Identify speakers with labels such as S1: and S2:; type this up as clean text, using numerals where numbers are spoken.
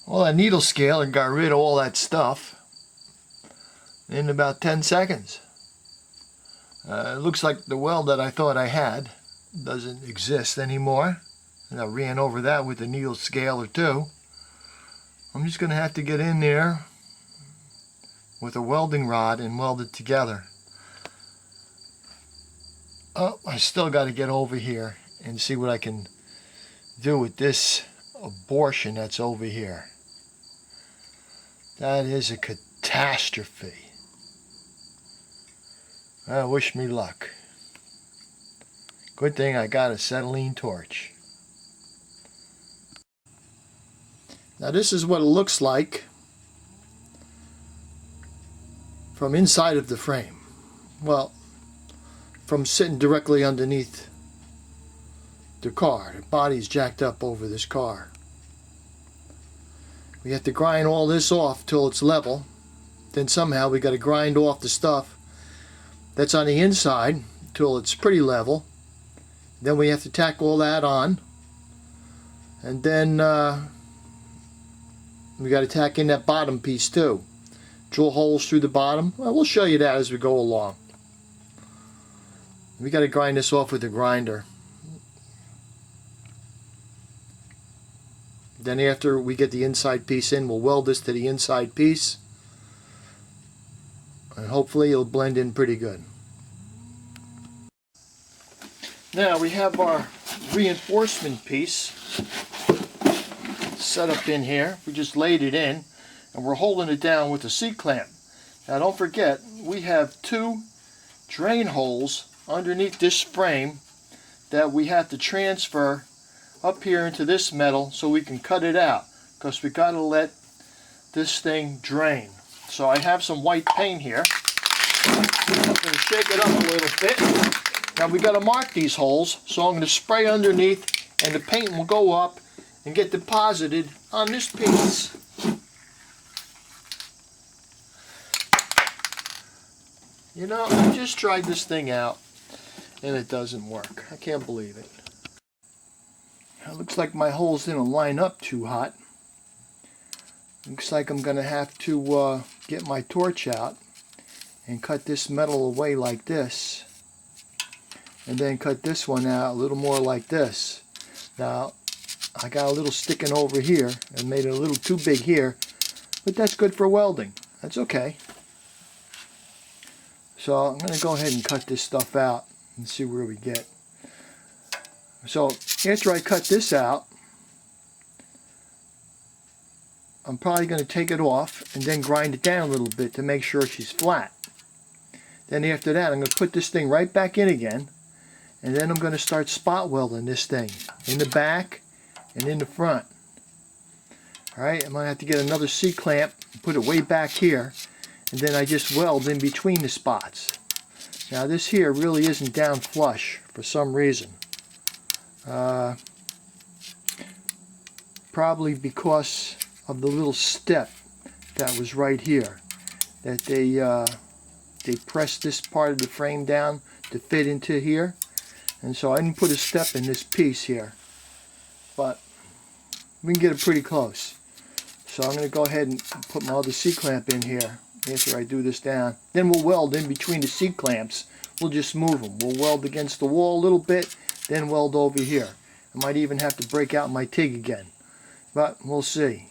S1: Well, that needle scale and got rid of all that stuff in about 10 seconds. It looks like the weld that I thought I had doesn't exist anymore. And I ran over that with a needle scale or two. I'm just going to have to get in there with a welding rod and weld it together. Oh, I still got to get over here and see what I can do with this abortion that's over here. That is a catastrophe. Wish me luck. Good thing I got a acetylene torch. Now this is what it looks like from inside of the frame. Well, from sitting directly underneath the car. The body's jacked up over this car. We have to grind all this off till it's level. Then somehow we got to grind off the stuff that's on the inside till it's pretty level. Then we have to tack all that on. And then we got to tack in that bottom piece too. Drill holes through the bottom. Well, we'll show you that as we go along. We got to grind this off with a grinder. Then after we get the inside piece in, we'll weld this to the inside piece. And hopefully it'll blend in pretty good. Now we have our reinforcement piece set up in here. We just laid it in and we're holding it down with a C-clamp. Now don't forget, we have 2 drain holes underneath this frame that we have to transfer up here into this metal so we can cut it out, because we got to let this thing drain. So I have some white paint here. I'm going to shake it up a little bit. Now we got to mark these holes, so I'm going to spray underneath and the paint will go up and get deposited on this piece. You know, I just tried this thing out and it doesn't work. I can't believe it. It looks like my holes didn't line up too hot. Looks like I'm going to have to get my torch out and cut this metal away like this. And then cut this one out a little more like this. Now, I got a little sticking over here and made it a little too big here, but that's good for welding. That's okay. So I'm going to go ahead and cut this stuff out and see where we get. So after I cut this out, I'm probably going to take it off and then grind it down a little bit to make sure she's flat. Then after that, I'm going to put this thing right back in again, and then I'm going to start spot welding this thing in the back and in the front. Alright, I'm going to have to get another C-clamp and put it way back here, and then I just weld in between the spots. Now this here really isn't down flush for some reason. Probably because of the little step that was right here, that they pressed this part of the frame down to fit into here, and so I didn't put a step in this piece here, but we can get it pretty close. So I'm going to go ahead and put my other C-clamp in here after I do this down. Then we'll weld in between the C-clamps. We'll just move them. We'll weld against the wall a little bit, then weld over here. I might even have to break out my TIG again, but we'll see.